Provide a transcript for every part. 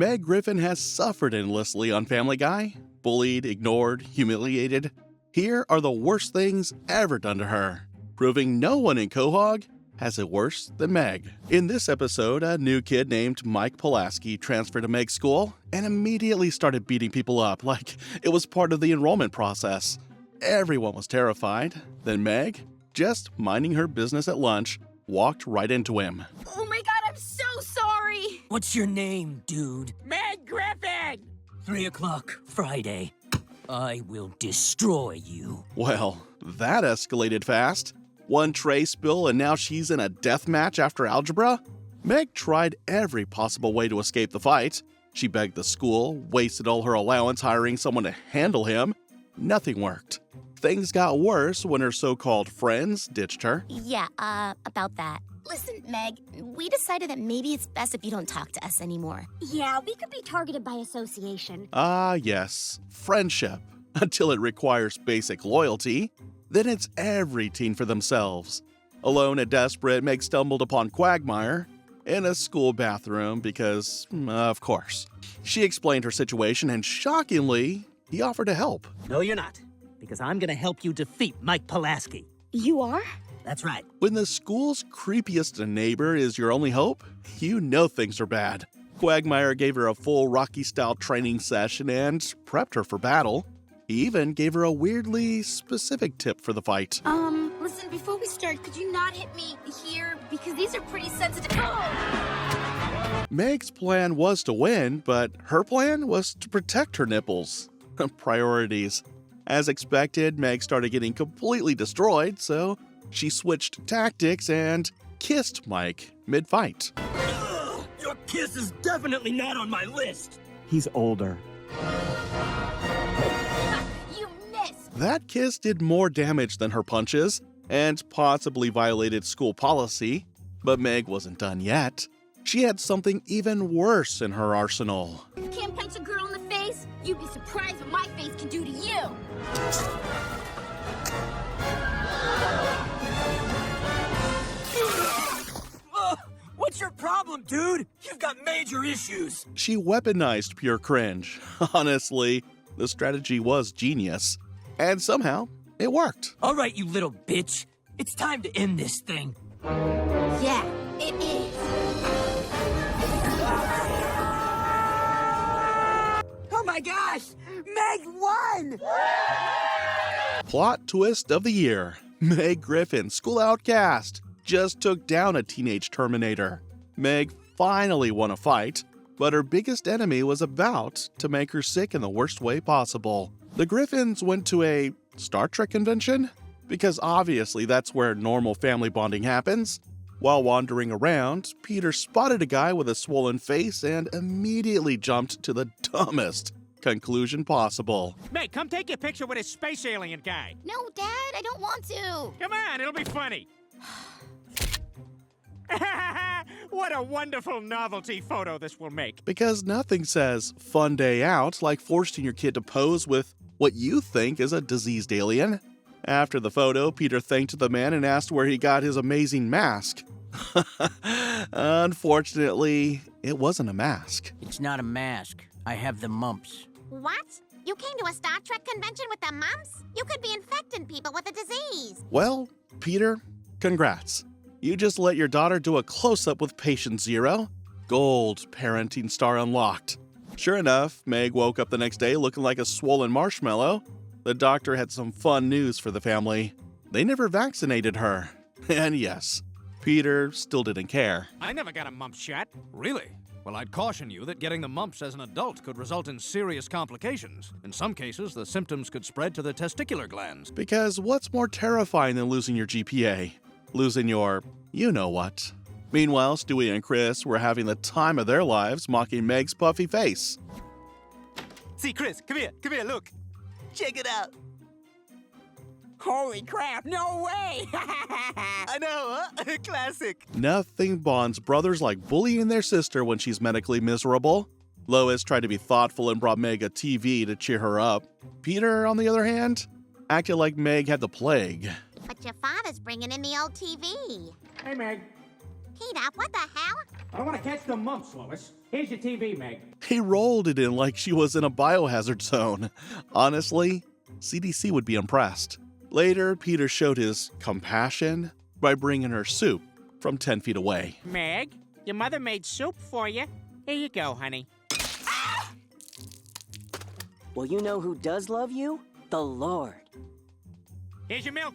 Meg Griffin has suffered endlessly on Family Guy, bullied, ignored, humiliated. Here are the worst things ever done to her, proving no one in Quahog has it worse than Meg. In this episode, a new kid named Mike Pulaski transferred to Meg's school and immediately started beating people up like it was part of the enrollment process. Everyone was terrified. Then Meg, just minding her business at lunch, walked right into him. Oh my god, I'm so sorry! What's your name, dude? Meg Griffin! 3 o'clock, Friday. I will destroy you. Well, that escalated fast. One tray spill and now she's in a death match after algebra? Meg tried every possible way to escape the fight. She begged the school, wasted all her allowance hiring someone to handle him. Nothing worked. Things got worse when her so-called friends ditched her. Yeah, about that. Listen, Meg, we decided that maybe it's best if you don't talk to us anymore. Yeah, we could be targeted by association. Ah, yes, friendship. Until it requires basic loyalty, then it's every teen for themselves. Alone and desperate, Meg stumbled upon Quagmire in a school bathroom because, of course. She explained her situation and shockingly, he offered to help. No, you're not. Because I'm gonna help you defeat Mike Pulaski. You are? That's right. When the school's creepiest neighbor is your only hope, you know things are bad. Quagmire gave her a full Rocky-style training session and prepped her for battle. He even gave her a weirdly specific tip for the fight. Listen, before we start, could you not hit me here? Because these are pretty sensitive. Oh! Meg's plan was to win, but her plan was to protect her nipples. Priorities. As expected, Meg started getting completely destroyed, so she switched tactics and kissed Mike mid-fight. Your kiss is definitely not on my list. He's older. You missed! That kiss did more damage than her punches and possibly violated school policy, but Meg wasn't done yet. She had something even worse in her arsenal. Can't punch a girl in the face? You'd be surprised what my face can do to you! What's your problem, dude? You've got major issues. She weaponized pure cringe. Honestly, the strategy was genius. And somehow, it worked. All right, you little bitch. It's time to end this thing. Yeah, it is. Oh my gosh! Meg won! Plot twist of the year. Meg Griffin, school outcast, just took down a teenage Terminator. Meg finally won a fight, but her biggest enemy was about to make her sick in the worst way possible. The Griffins went to a Star Trek convention? Because obviously that's where normal family bonding happens. While wandering around, Peter spotted a guy with a swollen face and immediately jumped to the dumbest conclusion possible. Meg, come take your picture with this space alien guy. No, Dad, I don't want to. Come on, it'll be funny. What a wonderful novelty photo this will make. Because nothing says fun day out like forcing your kid to pose with what you think is a diseased alien. After the photo, Peter thanked the man and asked where he got his amazing mask. Unfortunately, it wasn't a mask. It's not a mask. I have the mumps. What? You came to a Star Trek convention with the mumps? You could be infecting people with the disease. Well, Peter, congrats. You just let your daughter do a close-up with patient zero. Gold parenting star unlocked. Sure enough, Meg woke up the next day looking like a swollen marshmallow. The doctor had some fun news for the family. They never vaccinated her. And yes, Peter still didn't care. I never got a mump shot. Really? Well, I'd caution you that getting the mumps as an adult could result in serious complications. In some cases, the symptoms could spread to the testicular glands. Because what's more terrifying than losing your GPA? Losing your you-know-what. Meanwhile, Stewie and Chris were having the time of their lives mocking Meg's puffy face. See, Chris, come here, look. Check it out. Holy crap, no way! I know, huh? Classic. Nothing bonds brothers like bullying their sister when she's medically miserable. Lois tried to be thoughtful and brought Meg a TV to cheer her up. Peter, on the other hand, acted like Meg had the plague. But your father's bringing in the old TV. Hey, Meg, Peter, what the hell? I don't want to catch the mumps, Lois. Here's your TV, Meg. He rolled it in like she was in a biohazard zone. Honestly, CDC would be impressed. Later, Peter showed his compassion by bringing her soup from 10 feet away. Meg, your mother made soup for you. Here you go, honey. Well, you know who does love you? The Lord. Here's your milk.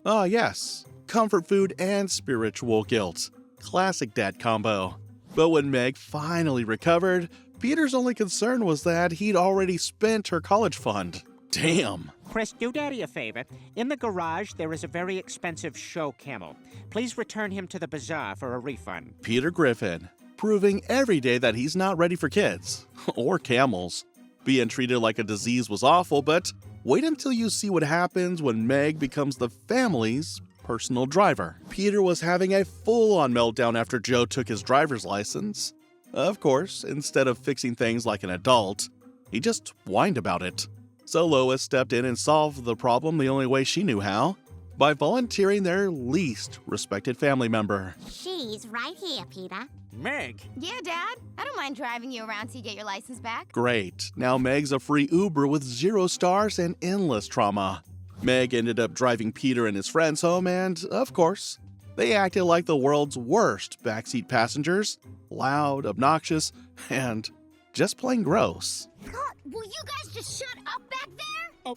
Ah, yes. Comfort food and spiritual guilt. Classic dad combo. But when Meg finally recovered, Peter's only concern was that he'd already spent her college fund. Damn. Chris, do Daddy a favor. In the garage, there is a very expensive show camel. Please return him to the bazaar for a refund. Peter Griffin, proving every day that he's not ready for kids. Or camels. Being treated like a disease was awful, but wait until you see what happens when Meg becomes the family's personal driver. Peter was having a full-on meltdown after Joe took his driver's license. Of course, instead of fixing things like an adult, he just whined about it. So Lois stepped in and solved the problem the only way she knew how, by volunteering their least respected family member. She's right here, Peter. Meg? Yeah, Dad. I don't mind driving you around till you get your license back. Great. Now Meg's a free Uber with 0 stars and endless trauma. Meg ended up driving Peter and his friends home, and, of course, they acted like the world's worst backseat passengers. Loud, obnoxious, and just plain gross. God, will you guys just shut up back there? Oh.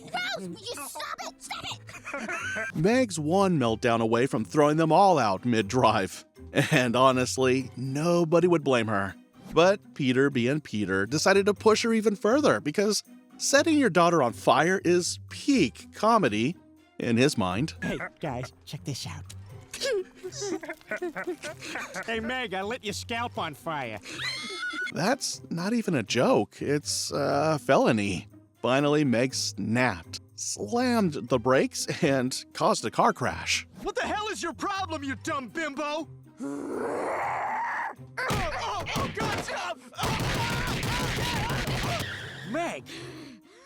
Rose, will you stop it? Stop it! Meg's one meltdown away from throwing them all out mid-drive. And honestly, nobody would blame her. But Peter, being Peter, decided to push her even further because setting your daughter on fire is peak comedy in his mind. Hey, guys, check this out. Hey, Meg, I lit your scalp on fire. That's not even a joke. It's a felony. Finally, Meg snapped, slammed the brakes, and caused a car crash. What the hell is your problem, you dumb bimbo? God, stop! Meg,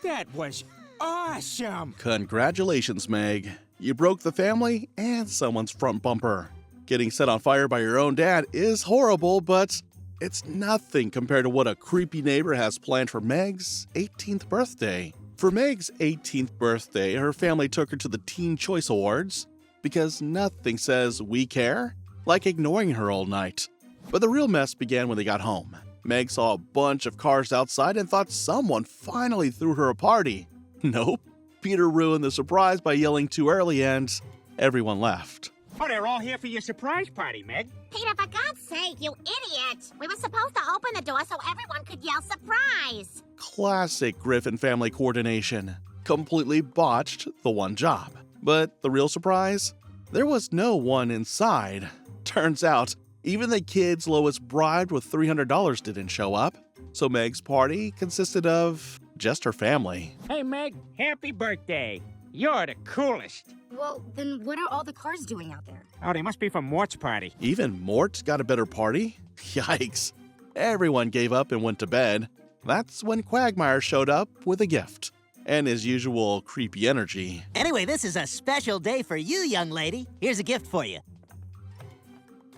that was awesome. Congratulations, Meg. You broke the family and someone's front bumper. Getting set on fire by your own dad is horrible, but it's nothing compared to what a creepy neighbor has planned for Meg's 18th birthday. For Meg's 18th birthday, her family took her to the Teen Choice Awards because nothing says we care like ignoring her all night. But the real mess began when they got home. Meg saw a bunch of cars outside and thought someone finally threw her a party. Nope. Peter ruined the surprise by yelling too early and everyone left. Oh, they're all here for your surprise party, Meg. Peter, for God's sake, you idiot! We were supposed to open the door so everyone could yell surprise! Classic Griffin family coordination. Completely botched the one job. But the real surprise? There was no one inside. Turns out, even the kids Lois bribed with $300 didn't show up. So Meg's party consisted of just her family. Hey, Meg, happy birthday. You're the coolest. Well, then what are all the cars doing out there? Oh, they must be for Mort's party. Even Mort got a better party? Yikes. Everyone gave up and went to bed. That's when Quagmire showed up with a gift. And his usual creepy energy. Anyway, this is a special day for you, young lady. Here's a gift for you.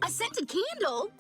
A scented candle?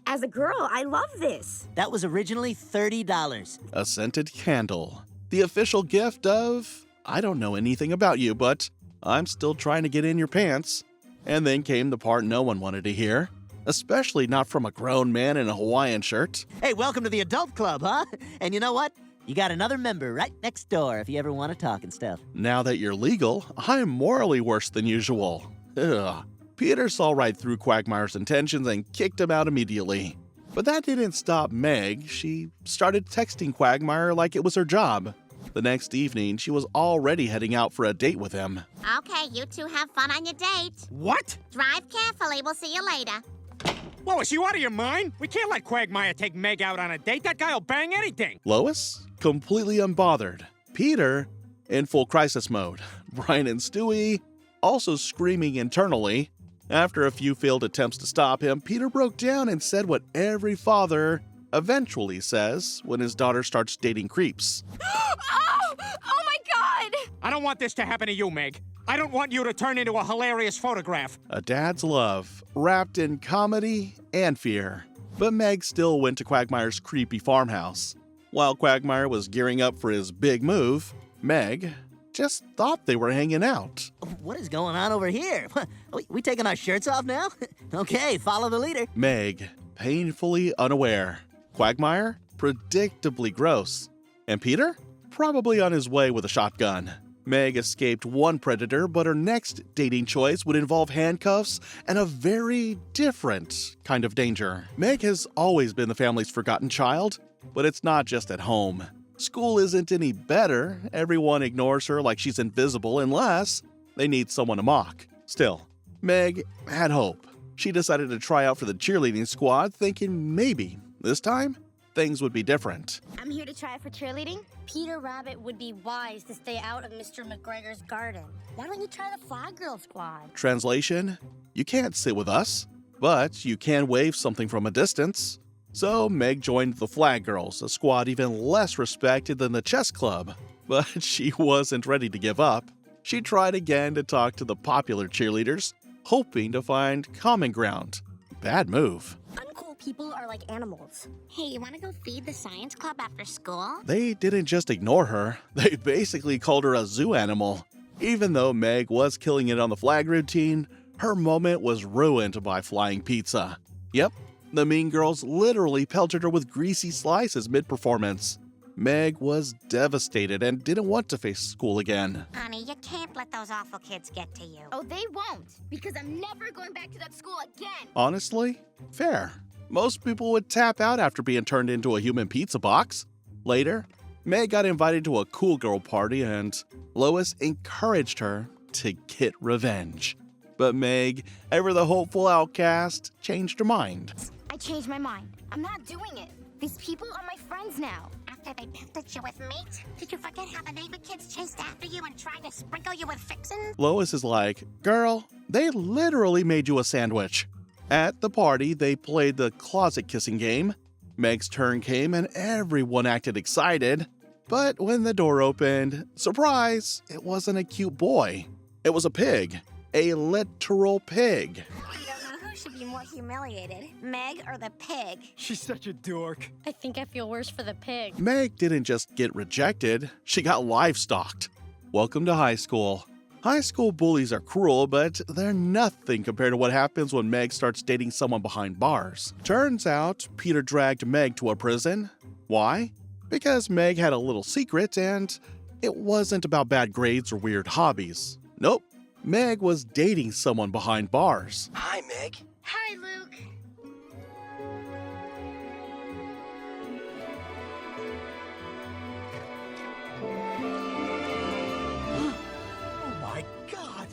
As a girl, I love this. That was originally $30. A scented candle. The official gift of, I don't know anything about you, but I'm still trying to get in your pants. And then came the part no one wanted to hear. Especially not from a grown man in a Hawaiian shirt. Hey, welcome to the adult club, huh? And you know what? You got another member right next door if you ever want to talk and stuff. Now that you're legal, I'm morally worse than usual. Ugh. Peter saw right through Quagmire's intentions and kicked him out immediately. But that didn't stop Meg. She started texting Quagmire like it was her job. The next evening, she was already heading out for a date with him. Okay, you two have fun on your date. What? Drive carefully, we'll see you later. Lois, you out of your mind? We can't let Quagmire take Meg out on a date. That guy'll bang anything. Lois, completely unbothered. Peter, in full crisis mode. Brian and Stewie, also screaming internally. After a few failed attempts to stop him, Peter broke down and said what every father eventually says when his daughter starts dating creeps. Oh! Oh my God! I don't want this to happen to you, Meg. I don't want you to turn into a hilarious photograph. A dad's love, wrapped in comedy and fear. But Meg still went to Quagmire's creepy farmhouse. While Quagmire was gearing up for his big move, Meg just thought they were hanging out. What is going on over here? We taking our shirts off now? Okay, follow the leader. Meg, painfully unaware. Quagmire, predictably gross. And Peter, probably on his way with a shotgun. Meg escaped one predator, but her next dating choice would involve handcuffs and a very different kind of danger. Meg has always been the family's forgotten child, but it's not just at home. School isn't any better. Everyone ignores her like she's invisible unless they need someone to mock. Still, Meg had hope. She decided to try out for the cheerleading squad, thinking maybe this time things would be different. I'm here to try for cheerleading. Peter Rabbit would be wise to stay out of Mr. McGregor's garden. Why don't you try the Flag Girl Squad? Translation: you can't sit with us, but you can wave something from a distance. So Meg joined the Flag Girls, a squad even less respected than the chess club. But she wasn't ready to give up. She tried again to talk to the popular cheerleaders, hoping to find common ground. Bad move. Uncool people are like animals. Hey, you want to go feed the science club after school? They didn't just ignore her, they basically called her a zoo animal. Even though Meg was killing it on the flag routine, her moment was ruined by flying pizza. Yep, the mean girls literally pelted her with greasy slices mid-performance. Meg was devastated and didn't want to face school again. Honey, you can't let those awful kids get to you. Oh, they won't, because I'm never going back to that school again. Honestly, fair. Most people would tap out after being turned into a human pizza box. Later, Meg got invited to a cool girl party and Lois encouraged her to get revenge. But Meg, ever the hopeful outcast, changed her mind. I changed my mind. I'm not doing it. These people are my friends now. After they pelted you with meat? Did you forget how the neighbor kids chased after you and tried to sprinkle you with fixins? Lois is like, girl, they literally made you a sandwich. At the party, they played the closet kissing game. Meg's turn came and everyone acted excited. But when the door opened, surprise, it wasn't a cute boy. It was a pig. A literal pig. I don't know who should be more humiliated, Meg or the pig. She's such a dork. I think I feel worse for the pig. Meg didn't just get rejected, she got livestocked. Welcome to high school. High school bullies are cruel, but they're nothing compared to what happens when Meg starts dating someone behind bars. Turns out, Peter dragged Meg to a prison. Why? Because Meg had a little secret and it wasn't about bad grades or weird hobbies. Nope. Meg was dating someone behind bars. Hi, Meg. Hi, Luke. Oh my God!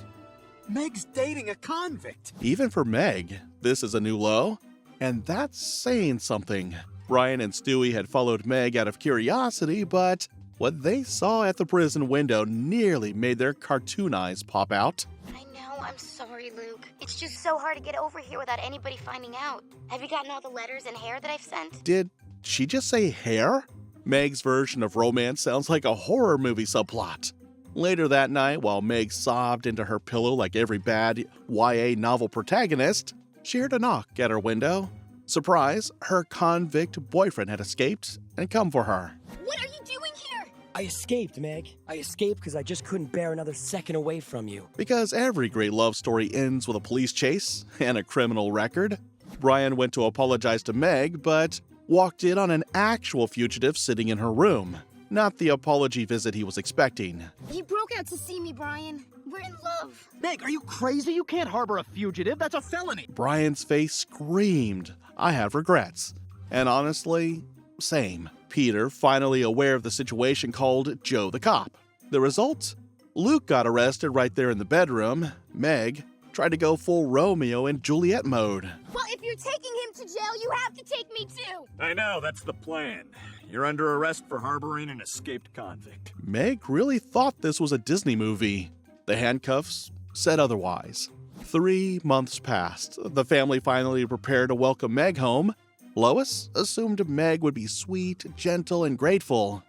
Meg's dating a convict. Even for Meg, this is a new low, and that's saying something. Brian and Stewie had followed Meg out of curiosity, but what they saw at the prison window nearly made their cartoon eyes pop out. I know, I'm sorry, Luke. It's just so hard to get over here without anybody finding out. Have you gotten all the letters and hair that I've sent? Did she just say hair? Meg's version of romance sounds like a horror movie subplot. Later that night, while Meg sobbed into her pillow like every bad YA novel protagonist, she heard a knock at her window. Surprise, her convict boyfriend had escaped and come for her. What are you doing here? I escaped, Meg. I escaped because I just couldn't bear another second away from you. Because every great love story ends with a police chase and a criminal record. Brian went to apologize to Meg, but walked in on an actual fugitive sitting in her room. Not the apology visit he was expecting. He broke out to see me, Brian. We're in love. Meg, are you crazy? You can't harbor a fugitive. That's a felony. Brian's face screamed, I have regrets. And honestly, same. Peter, finally aware of the situation, called Joe the cop. The result? Luke got arrested right there in the bedroom. Meg tried to go full Romeo and Juliet mode. Well, if you're taking him to jail, you have to take me too. I know, that's the plan. You're under arrest for harboring an escaped convict. Meg really thought this was a Disney movie. The handcuffs said otherwise. 3 months passed. The family finally prepared to welcome Meg home. Lois assumed Meg would be sweet, gentle, and grateful.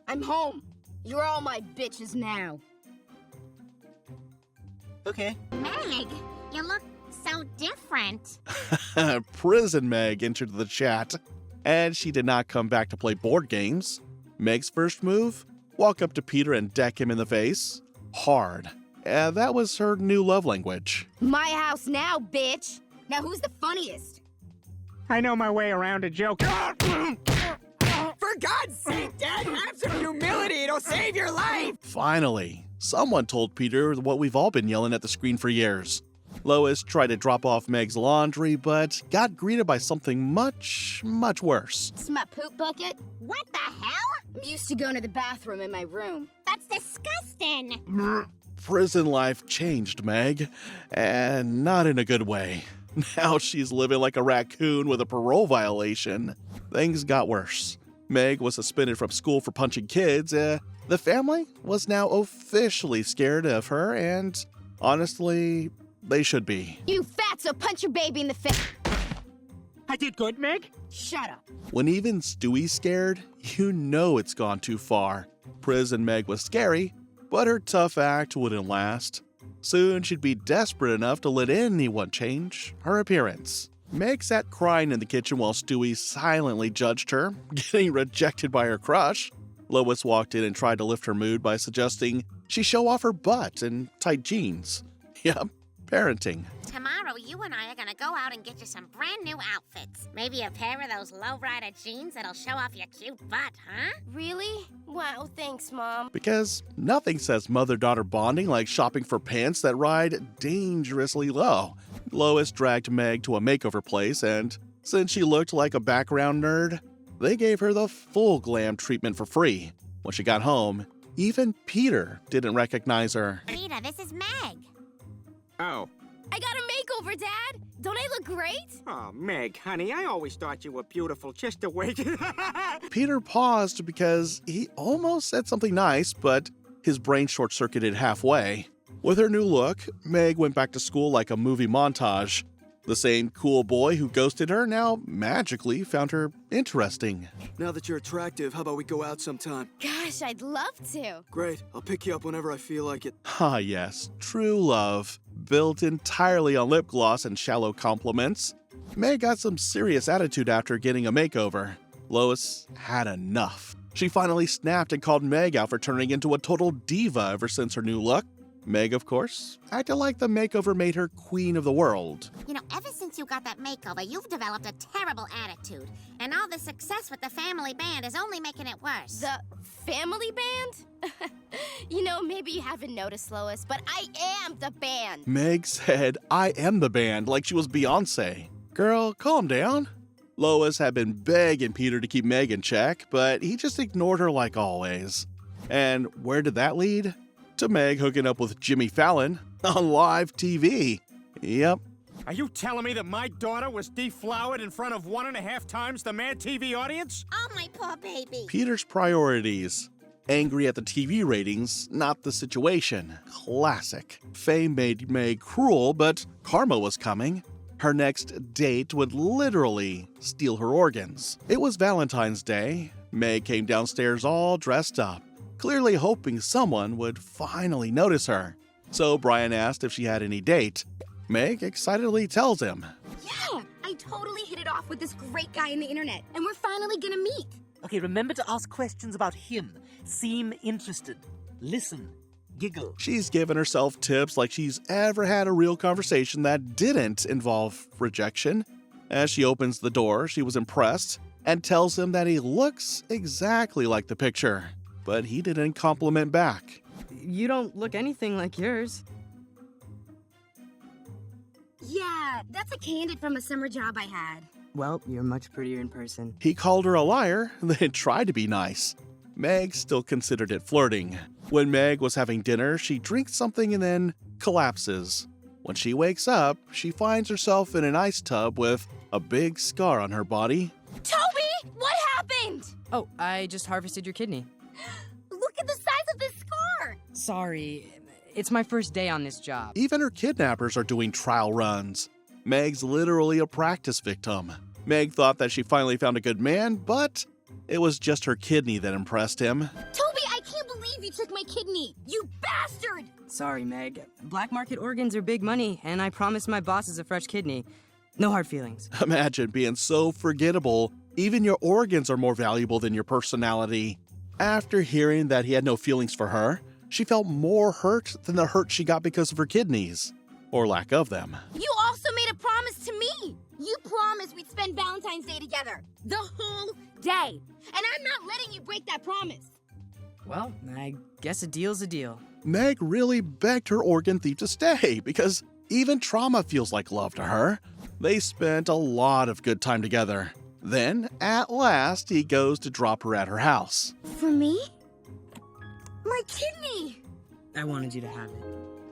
I'm home. You're all my bitches now. Okay. Meg, you look so different. Prison Meg entered the chat, and she did not come back to play board games. Meg's first move? Walk up to Peter and deck him in the face. Hard. And that was her new love language. My house now, bitch. Now who's the funniest? I know my way around a joke. For God's sake, Dad, have some humility. It'll save your life. Finally, someone told Peter what we've all been yelling at the screen for years. Lois tried to drop off Meg's laundry, but got greeted by something much, much worse. It's my poop bucket. What the hell? I'm used to going to the bathroom in my room. That's disgusting. Prison life changed Meg, and not in a good way. Now she's living like a raccoon with a parole violation. Things got worse. Meg was suspended from school for punching kids. The family was now officially scared of her, and honestly, they should be. You fatso, punch your baby in the face. I did good, Meg. Shut up. When even Stewie's scared, you know it's gone too far. Prison Meg was scary, but her tough act wouldn't last. Soon she'd be desperate enough to let anyone change her appearance. Meg sat crying in the kitchen while Stewie silently judged her, getting rejected by her crush. Lois walked in and tried to lift her mood by suggesting she show off her butt and tight jeans. Yep, parenting. Tomorrow, you and I are gonna go out and get you some brand new outfits. Maybe a pair of those lowrider jeans that'll show off your cute butt, huh? Really? Wow, thanks, Mom. Because nothing says mother-daughter bonding like shopping for pants that ride dangerously low. Lois dragged Meg to a makeover place, and since she looked like a background nerd, they gave her the full glam treatment for free. When she got home, even Peter didn't recognize her. Peter, this is Meg. Oh. I got a makeover, Dad. Don't I look great? Oh, Meg, honey, I always thought you were beautiful just the way. Peter paused because he almost said something nice, but his brain short-circuited halfway. With her new look, Meg went back to school like a movie montage. The same cool boy who ghosted her now magically found her interesting. Now that you're attractive, how about we go out sometime? Gosh, I'd love to. Great, I'll pick you up whenever I feel like it. Ah yes, true love, built entirely on lip gloss and shallow compliments. Meg got some serious attitude after getting a makeover. Lois had enough. She finally snapped and called Meg out for turning into a total diva ever since her new look. Meg, of course, acted like the makeover made her queen of the world. You know, ever since you got that makeover, you've developed a terrible attitude. And all the success with the family band is only making it worse. The family band? You know, maybe you haven't noticed, Lois, but I am the band. Meg said, I am the band, like she was Beyonce. Girl, calm down. Lois had been begging Peter to keep Meg in check, but he just ignored her like always. And where did that lead? To Meg hooking up with Jimmy Fallon on live TV. Yep. Are you telling me that my daughter was deflowered in front of 1.5 times the Mad TV audience? Oh, my poor baby. Peter's priorities. Angry at the TV ratings, not the situation. Classic. Fame made Meg cruel, but karma was coming. Her next date would literally steal her organs. It was Valentine's Day. Meg came downstairs all dressed up, clearly hoping someone would finally notice her. So Brian asked if she had any date. Meg excitedly tells him. Yeah, I totally hit it off with this great guy on the internet, and we're finally gonna meet. Okay, remember to ask questions about him. Seem interested. Listen. Giggle. She's given herself tips like she's ever had a real conversation that didn't involve rejection. As she opens the door, she was impressed and tells him that he looks exactly like the picture. But he didn't compliment back. You don't look anything like yours. Yeah, that's a candid from a summer job I had. Well, you're much prettier in person. He called her a liar, then tried to be nice. Meg still considered it flirting. When Meg was having dinner, she drinks something and then collapses. When she wakes up, she finds herself in an ice tub with a big scar on her body. Toby, what happened? Oh, I just harvested your kidney. Look at the size of this scar. Sorry, it's my first day on this job. Even her kidnappers are doing trial runs. Meg's literally a practice victim. Meg thought that she finally found a good man, but it was just her kidney that impressed him. Toby, I can't believe took my kidney! You bastard! Sorry, Meg. Black market organs are big money, and I promised my bosses a fresh kidney. No hard feelings. Imagine being so forgettable, even your organs are more valuable than your personality. After hearing that he had no feelings for her, she felt more hurt than the hurt she got because of her kidneys. Or lack of them. You also made a promise to me! You promised we'd spend Valentine's Day together. The whole day. And I'm not letting you break that promise. Well, I guess a deal's a deal. Meg really begged her organ thief to stay because even trauma feels like love to her. They spent a lot of good time together. Then, at last, he goes to drop her at her house. For me? My kidney! I wanted you to have it.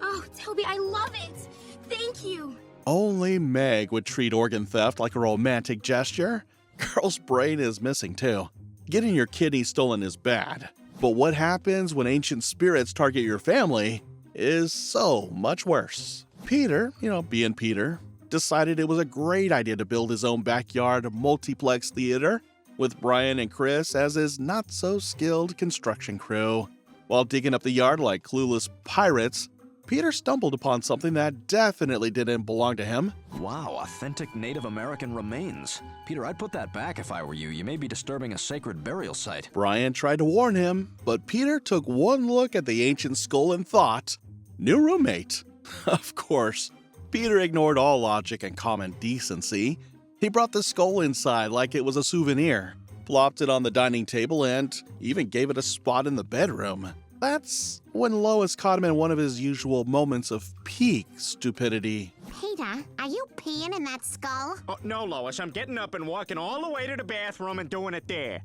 Oh, Toby, I love it! Thank you! Only Meg would treat organ theft like a romantic gesture. Girl's brain is missing too. Getting your kidney stolen is bad. But what happens when ancient spirits target your family is so much worse. Peter, being Peter, decided it was a great idea to build his own backyard multiplex theater with Brian and Chris as his not-so-skilled construction crew. While digging up the yard like clueless pirates, Peter stumbled upon something that definitely didn't belong to him. Wow, authentic Native American remains. Peter, I'd put that back if I were you. You may be disturbing a sacred burial site. Brian tried to warn him, but Peter took one look at the ancient skull and thought, new roommate. Of course, Peter ignored all logic and common decency. He brought the skull inside like it was a souvenir, plopped it on the dining table, and even gave it a spot in the bedroom. That's when Lois caught him in one of his usual moments of peak stupidity. Peter, are you peeing in that skull? Oh, no, Lois. I'm getting up and walking all the way to the bathroom and doing it there.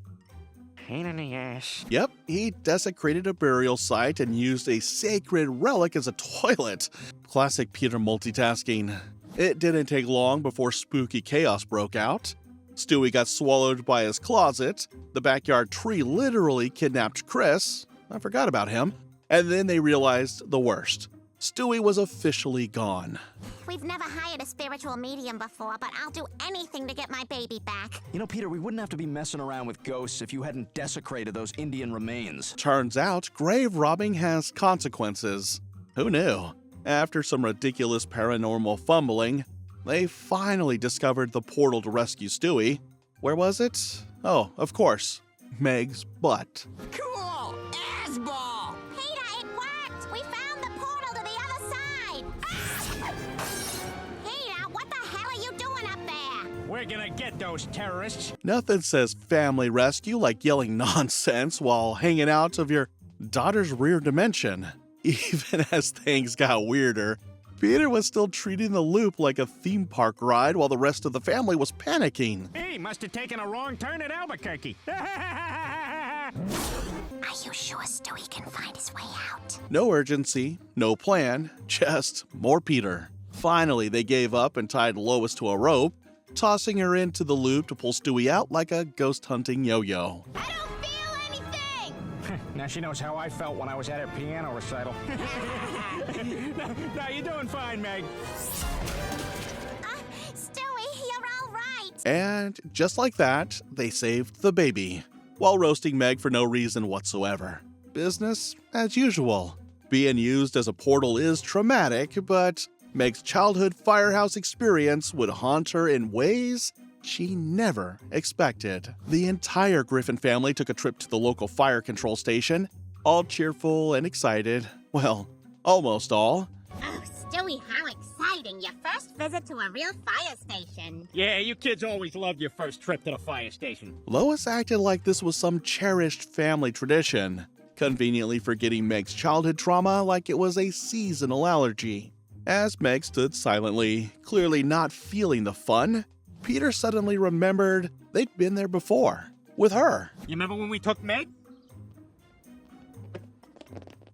Pain in the ass. Yep, he desecrated a burial site and used a sacred relic as a toilet. Classic Peter multitasking. It didn't take long before spooky chaos broke out. Stewie got swallowed by his closet. The backyard tree literally kidnapped Chris. I forgot about him. And then they realized the worst. Stewie was officially gone. We've never hired a spiritual medium before, but I'll do anything to get my baby back. Peter, we wouldn't have to be messing around with ghosts if you hadn't desecrated those Indian remains. Turns out, grave robbing has consequences. Who knew? After some ridiculous paranormal fumbling, they finally discovered the portal to rescue Stewie. Where was it? Oh, of course, Meg's butt. Cool! Ass ball! Peter, it worked! We found the portal to the other side! Ah! Peter, what the hell are you doing up there? We're gonna get those terrorists. Nothing says family rescue like yelling nonsense while hanging out of your daughter's rear dimension. Even as things got weirder, Peter was still treating the loop like a theme park ride while the rest of the family was panicking. He must have taken a wrong turn at Albuquerque. Are you sure Stewie can find his way out? No urgency, no plan, just more Peter. Finally, they gave up and tied Lois to a rope, tossing her into the loop to pull Stewie out like a ghost-hunting yo-yo. I don't feel anything! Now she knows how I felt when I was at her piano recital. No, you're doing fine, Meg. Stewie, you're all right. And just like that, they saved the baby, while roasting Meg for no reason whatsoever. Business as usual. Being used as a portal is traumatic, but Meg's childhood Firehouse experience would haunt her in ways she never expected. The entire Griffin family took a trip to the local fire control station, all cheerful and excited. Well, almost all. Oh, Stewie, how exciting. Your first visit to a real fire station. Yeah, you kids always loved your first trip to the fire station. Lois acted like this was some cherished family tradition, conveniently forgetting Meg's childhood trauma like it was a seasonal allergy. As Meg stood silently, clearly not feeling the fun, Peter suddenly remembered they'd been there before, with her. You remember when we took Meg?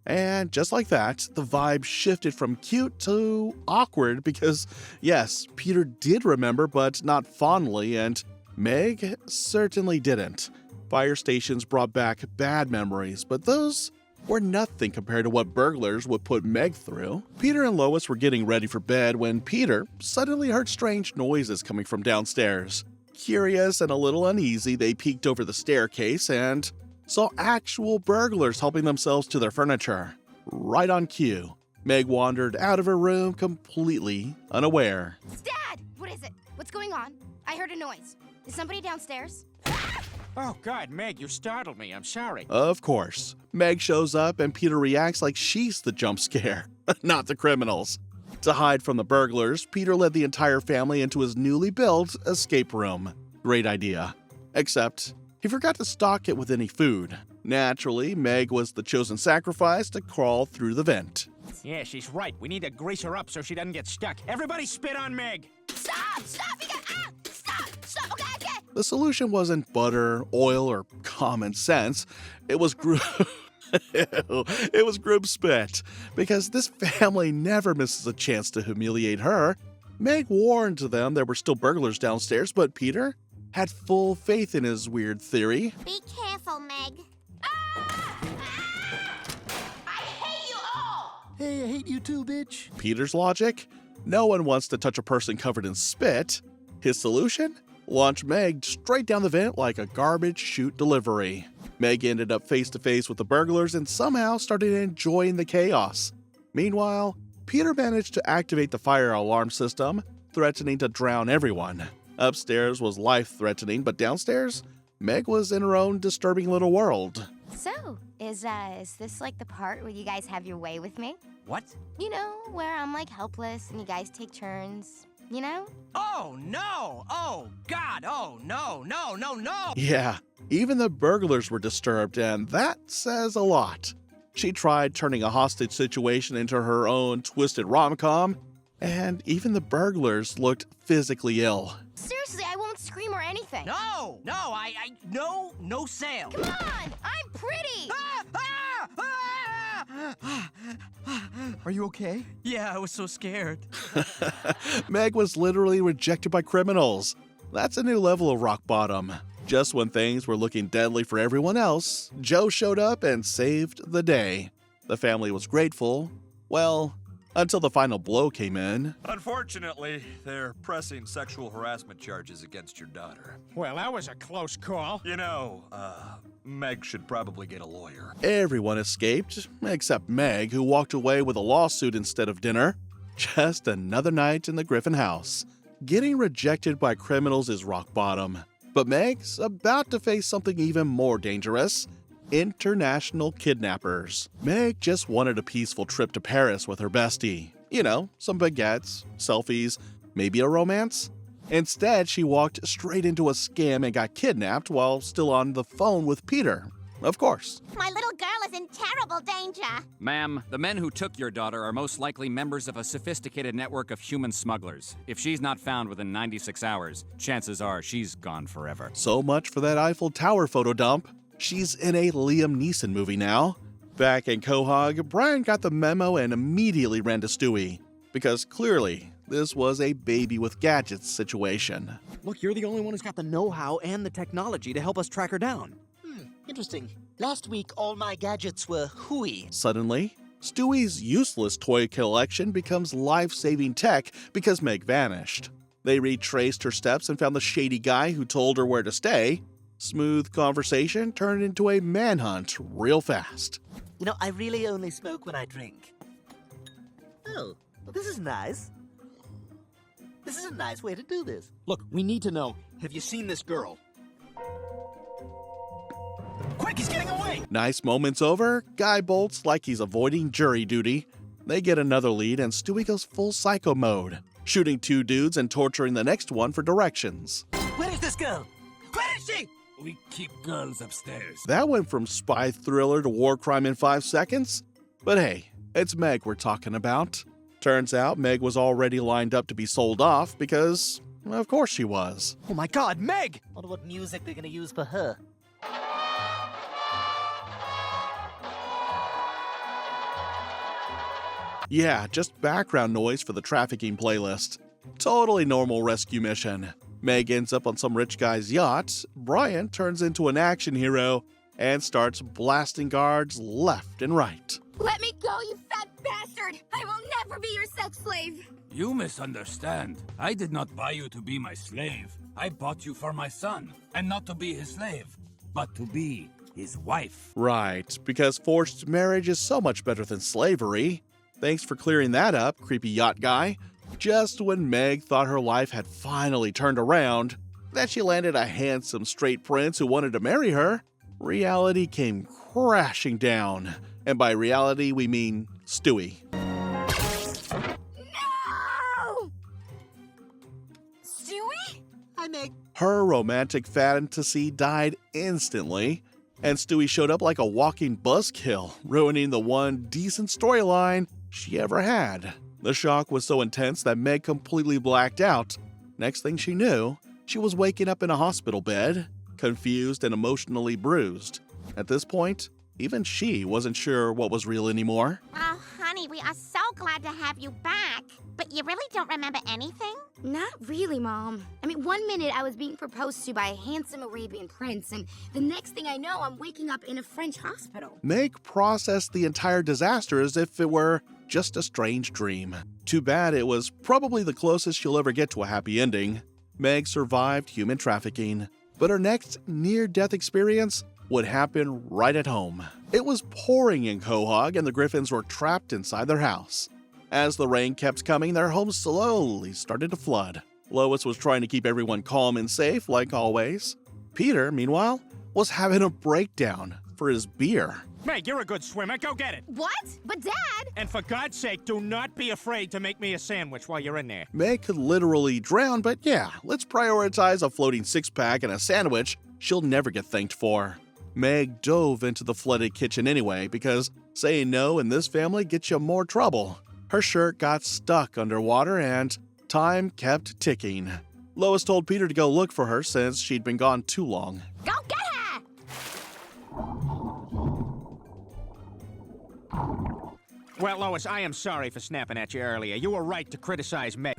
And just like that, the vibe shifted from cute to awkward because, yes, Peter did remember, but not fondly, and Meg certainly didn't. Fire stations brought back bad memories, but those were nothing compared to what burglars would put Meg through. Peter and Lois were getting ready for bed when Peter suddenly heard strange noises coming from downstairs. Curious and a little uneasy, they peeked over the staircase and saw actual burglars helping themselves to their furniture. Right on cue, Meg wandered out of her room completely unaware. Dad! What is it? What's going on? I heard a noise. Is somebody downstairs? Oh, God, Meg, you startled me. I'm sorry. Of course, Meg shows up and Peter reacts like she's the jump scare, not the criminals. To hide from the burglars, Peter led the entire family into his newly built escape room. Great idea. Except, he forgot to stock it with any food. Naturally, Meg was the chosen sacrifice to crawl through the vent. Yeah, she's right. We need to grease her up so she doesn't get stuck. Everybody spit on Meg! Stop! Stop! You got... Stop! Stop! Okay, okay! The solution wasn't butter, oil, or common sense. It was it was group spit, because this family never misses a chance to humiliate her. Meg warned them there were still burglars downstairs, but Peter had full faith in his weird theory. Be careful, Meg. I hate you all! Hey, I hate you too, bitch. Peter's logic? No one wants to touch a person covered in spit. His solution? Launch Meg straight down the vent like a garbage chute delivery. Meg ended up face to face with the burglars and somehow started enjoying the chaos. Meanwhile, Peter managed to activate the fire alarm system, threatening to drown everyone. Upstairs was life-threatening, but downstairs, Meg was in her own disturbing little world. So, is this like the part where you guys have your way with me? What? You know, where I'm like helpless and you guys take turns, you know? Oh, no! Oh, God! Oh, no, no, no, no! Yeah, even the burglars were disturbed, and that says a lot. She tried turning a hostage situation into her own twisted rom-com, and even the burglars looked physically ill. Seriously, I won't scream or anything. No! No sale! Come on! I'm pretty! Are you okay? Yeah, I was so scared. Meg was literally rejected by criminals. That's a new level of rock bottom. Just when things were looking deadly for everyone else, Joe showed up and saved the day. The family was grateful, well, until the final blow came in. Unfortunately, they're pressing sexual harassment charges against your daughter. Well, that was a close call. You know, Meg should probably get a lawyer. Everyone escaped, except Meg, who walked away with a lawsuit instead of dinner. Just another night in the Griffin house. Getting rejected by criminals is rock bottom. But Meg's about to face something even more dangerous. International kidnappers. Meg just wanted a peaceful trip to Paris with her bestie. You know, some baguettes, selfies, maybe a romance. Instead, she walked straight into a scam and got kidnapped while still on the phone with Peter. Of course. My little girl is in terrible danger. Ma'am, the men who took your daughter are most likely members of a sophisticated network of human smugglers. If she's not found within 96 hours, chances are she's gone forever. So much for that Eiffel Tower photo dump. She's in a Liam Neeson movie now. Back in Quahog, Brian got the memo and immediately ran to Stewie, because clearly this was a baby with gadgets situation. Look, you're the only one who's got the know-how and the technology to help us track her down. Interesting. Last week, all my gadgets were hooey. Suddenly, Stewie's useless toy collection becomes life-saving tech because Meg vanished. They retraced her steps and found the shady guy who told her where to stay. Smooth conversation turned into a manhunt real fast. You know, I really only smoke when I drink. Oh, well, this is nice. This is a nice way to do this. Look, we need to know, have you seen this girl? Quick, he's getting away! Nice moments over, Guy bolts like he's avoiding jury duty. They get another lead and Stewie goes full psycho mode, shooting two dudes and torturing the next one for directions. Where is this girl? Where is she? We keep girls upstairs. That went from spy thriller to war crime in 5 seconds. But hey, it's Meg we're talking about. Turns out Meg was already lined up to be sold off because, of course she was. Oh my God, Meg! Wonder what music they're gonna use for her. Yeah, just background noise for the trafficking playlist. Totally normal rescue mission. Meg ends up on some rich guy's yacht. Brian turns into an action hero and starts blasting guards left and right. Let me go, you fat bastard! I will never be your sex slave! You misunderstand. I did not buy you to be my slave. I bought you for my son, and not to be his slave, but to be his wife. Right, because forced marriage is so much better than slavery. Thanks for clearing that up, creepy yacht guy. Just when Meg thought her life had finally turned around, that she landed a handsome straight prince who wanted to marry her, reality came crashing down. And by reality, we mean Stewie. No! Stewie? Hi, Meg. Her romantic fantasy died instantly, and Stewie showed up like a walking buzzkill, ruining the one decent storyline she ever had. The shock was so intense that Meg completely blacked out. Next thing she knew, she was waking up in a hospital bed, confused and emotionally bruised. At this point, even she wasn't sure what was real anymore. Oh, honey, we are so glad to have you back. But you really don't remember anything? Not really, Mom. I mean, one minute I was being proposed to by a handsome Arabian prince, and the next thing I know, I'm waking up in a French hospital. Meg processed the entire disaster as if it were just a strange dream. Too bad it was probably the closest she'll ever get to a happy ending. Meg survived human trafficking, but her next near-death experience would happen right at home. It was pouring in Quahog, and the Griffins were trapped inside their house. As the rain kept coming, their home slowly started to flood. Lois was trying to keep everyone calm and safe, like always. Peter, meanwhile, was having a breakdown for his beer. Meg, you're a good swimmer. Go get it. What? But Dad! And for God's sake, do not be afraid to make me a sandwich while you're in there. Meg could literally drown, but yeah, let's prioritize a floating six-pack and a sandwich she'll never get thanked for. Meg dove into the flooded kitchen anyway, because saying no in this family gets you more trouble. Her shirt got stuck underwater and time kept ticking. Lois told Peter to go look for her since she'd been gone too long. Go get her! Well, Lois, I am sorry for snapping at you earlier. You were right to criticize Meg.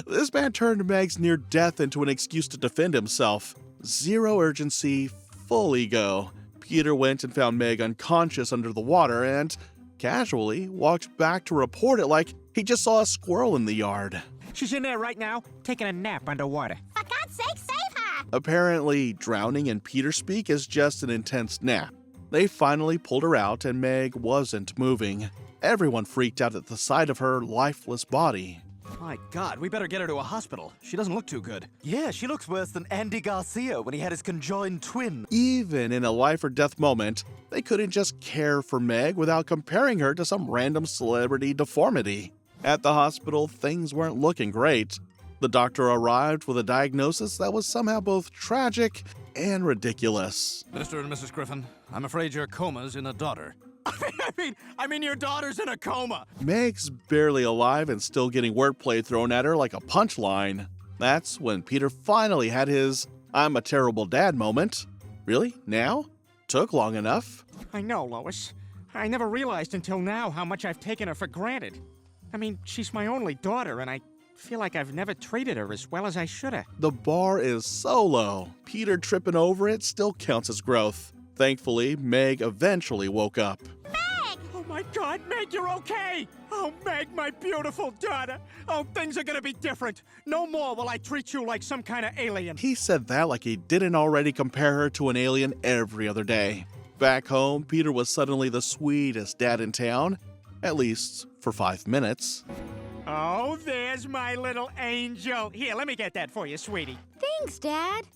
This man turned Meg's near death into an excuse to defend himself. Zero urgency, full ego. Peter went and found Meg unconscious under the water and casually walked back to report it like he just saw a squirrel in the yard. She's in there right now, taking a nap underwater. For God's sake, save her! Apparently, drowning in Peter speak is just an intense nap. They finally pulled her out and Meg wasn't moving. Everyone freaked out at the sight of her lifeless body. My God, we better get her to a hospital. She doesn't look too good. Yeah, she looks worse than Andy Garcia when he had his conjoined twin. Even in a life or death moment, they couldn't just care for Meg without comparing her to some random celebrity deformity. At the hospital, things weren't looking great. The doctor arrived with a diagnosis that was somehow both tragic and ridiculous. Mr. and Mrs. Griffin, I'm afraid your coma's in a daughter. I mean, your daughter's in a coma. Meg's barely alive and still getting wordplay thrown at her like a punchline. That's when Peter finally had his I'm a terrible dad moment. Really? Now? Took long enough. I know, Lois. I never realized until now how much I've taken her for granted. I mean, she's my only daughter, and I feel like I've never treated her as well as I should have. The bar is so low. Peter tripping over it still counts as growth. Thankfully, Meg eventually woke up. Meg! Oh my God, Meg, you're okay! Oh, Meg, my beautiful daughter! Oh, things are gonna be different. No more will I treat you like some kind of alien. He said that like he didn't already compare her to an alien every other day. Back home, Peter was suddenly the sweetest dad in town, at least for 5 minutes. Oh, there's my little angel. Here, let me get that for you, sweetie. Thanks, Dad.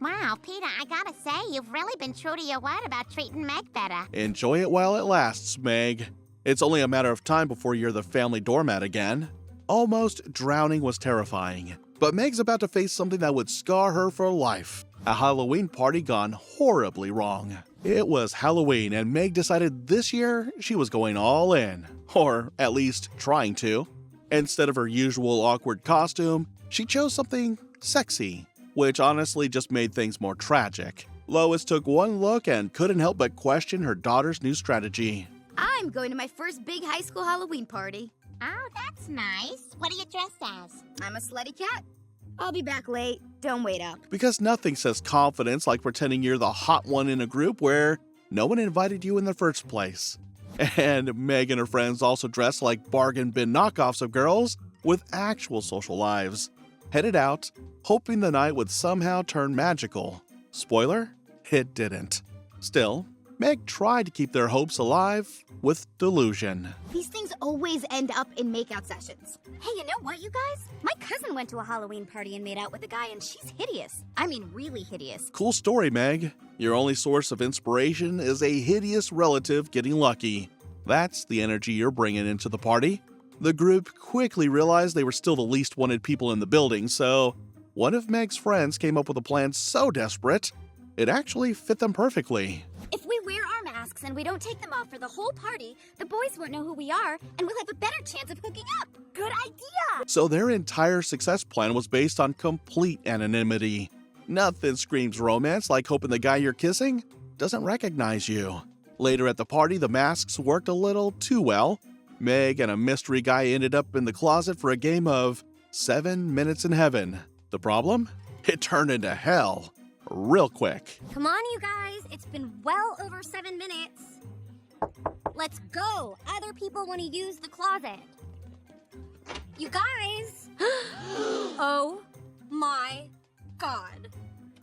Wow, Peter, I gotta say, you've really been true to your word about treating Meg better. Enjoy it while it lasts, Meg. It's only a matter of time before you're the family doormat again. Almost drowning was terrifying, but Meg's about to face something that would scar her for life. A Halloween party gone horribly wrong. It was Halloween, and Meg decided this year she was going all in. Or at least trying to. Instead of her usual awkward costume, she chose something sexy, which honestly just made things more tragic. Lois took one look and couldn't help but question her daughter's new strategy. I'm going to my first big high school Halloween party. Oh, that's nice. What are you dressed as? I'm a slutty cat. I'll be back late. Don't wait up. Because nothing says confidence like pretending you're the hot one in a group where no one invited you in the first place. And Meg and her friends also dressed like bargain bin knockoffs of girls with actual social lives. Headed out, hoping the night would somehow turn magical. Spoiler? it didn't. Still, Meg tried to keep their hopes alive with delusion. These things always end up in makeout sessions. Hey, you know what, you guys? My cousin went to a Halloween party and made out with a guy, and she's hideous. I mean, really hideous. Cool story, Meg. Your only source of inspiration is a hideous relative getting lucky. That's the energy you're bringing into the party. The group quickly realized they were still the least wanted people in the building, so one of Meg's friends came up with a plan so desperate, it actually fit them perfectly. If we wear our masks and we don't take them off for the whole party, the boys won't know who we are, and we'll have a better chance of hooking up. Good idea! So their entire success plan was based on complete anonymity. Nothing screams romance like hoping the guy you're kissing doesn't recognize you. Later at the party, the masks worked a little too well. Meg and a mystery guy ended up in the closet for a game of 7 Minutes in Heaven. The problem? It turned into hell real quick. Come on, you guys. It's been well over 7 minutes. Let's go. Other people want to use the closet. You guys. Oh my God.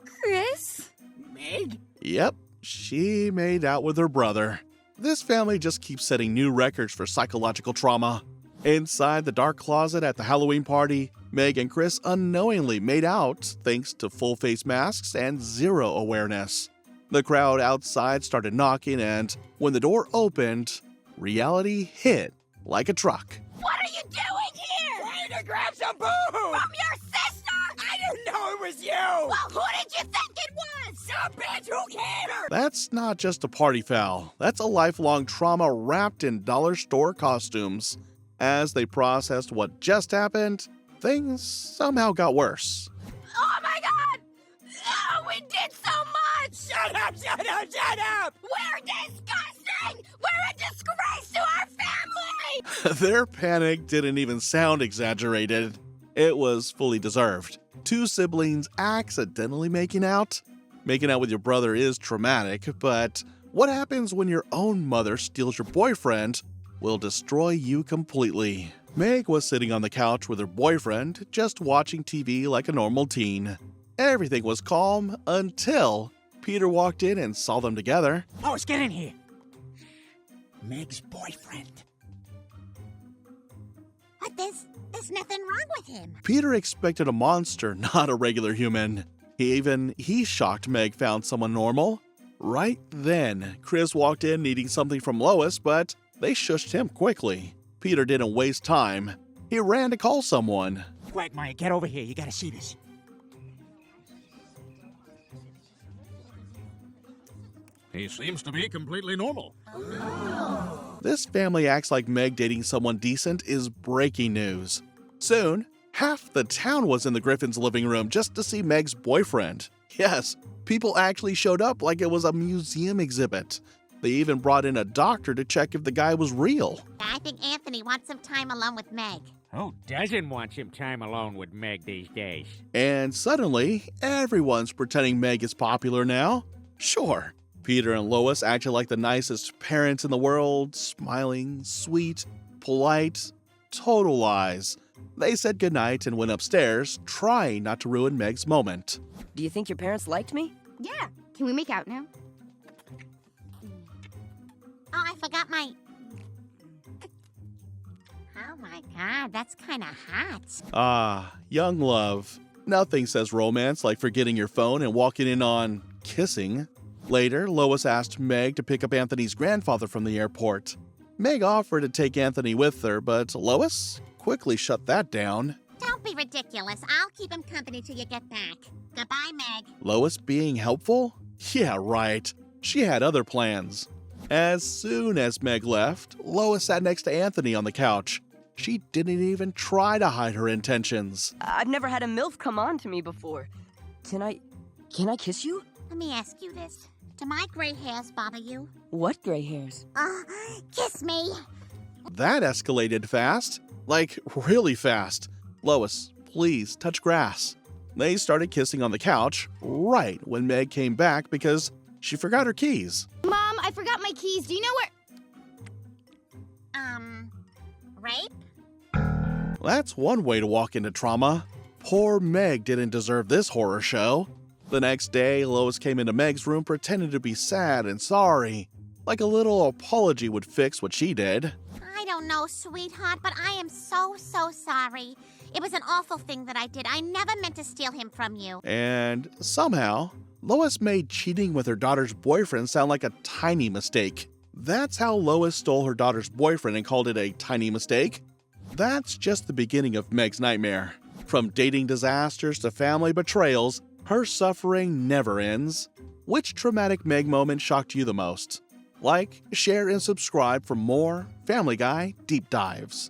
Chris? Meg? Yep, she made out with her brother. This family just keeps setting new records for psychological trauma. Inside the dark closet at the Halloween party, Meg and Chris unknowingly made out thanks to full-face masks and zero awareness. The crowd outside started knocking, and when the door opened, reality hit like a truck. What are you doing here? Trying to grab some boo! From your sister! I didn't know it was you! Well, who did you think it was? Some bitch who cares! That's not just a party foul. That's a lifelong trauma wrapped in dollar store costumes. As they processed what just happened, things somehow got worse. Oh my God! Oh, we did so much! Shut up, shut up, shut up! We're disgusting! We're a disgrace to our family! Their panic didn't even sound exaggerated. It was fully deserved. 2 siblings accidentally making out? Making out with your brother is traumatic, but what happens when your own mother steals your boyfriend will destroy you completely. Meg was sitting on the couch with her boyfriend, just watching TV like a normal teen. Everything was calm until Peter walked in and saw them together. Lois, get in here! Meg's boyfriend. But there's nothing wrong with him. Peter expected a monster, not a regular human. He shocked Meg found someone normal. Right then, Chris walked in needing something from Lois, but they shushed him quickly. Peter didn't waste time. He ran to call someone. Quagmire, get over here. You gotta see this. He seems to be completely normal. This family acts like Meg dating someone decent is breaking news. Soon, half the town was in the Griffins' living room just to see Meg's boyfriend. Yes, people actually showed up like it was a museum exhibit. They even brought in a doctor to check if the guy was real. I think Anthony wants some time alone with Meg. Who doesn't want some time alone with Meg these days? And suddenly, everyone's pretending Meg is popular now. Sure, Peter and Lois acted like the nicest parents in the world, smiling, sweet, polite, total lies. They said goodnight and went upstairs, trying not to ruin Meg's moment. Do you think your parents liked me? Yeah. Can we make out now? Oh, I forgot my... Oh my God, that's kind of hot. Ah, young love. Nothing says romance like forgetting your phone and walking in on kissing. Later, Lois asked Meg to pick up Anthony's grandfather from the airport. Meg offered to take Anthony with her, but Lois quickly shut that down. Don't be ridiculous. I'll keep him company till you get back. Goodbye, Meg. Lois being helpful? Yeah, right. She had other plans. As soon as Meg left, Lois sat next to Anthony on the couch. She didn't even try to hide her intentions. I've never had a MILF come on to me before. Can I kiss you? Let me ask you this. Do my gray hairs bother you? What gray hairs? Kiss me. That escalated fast. Like, really fast. Lois, please touch grass. They started kissing on the couch right when Meg came back because she forgot her keys. Mom, I forgot my keys. Do you know where... Rape? That's one way to walk into trauma. Poor Meg didn't deserve this horror show. The next day, Lois came into Meg's room pretending to be sad and sorry. Like a little apology would fix what she did. I don't know, sweetheart, but I am so sorry. It was an awful thing that I did. I never meant to steal him from you. And somehow, Lois made cheating with her daughter's boyfriend sound like a tiny mistake. That's how Lois stole her daughter's boyfriend and called it a tiny mistake. That's just the beginning of Meg's nightmare. From dating disasters to family betrayals, her suffering never ends. Which traumatic Meg moment shocked you the most? Like, share, and subscribe for more Family Guy Deep Dives.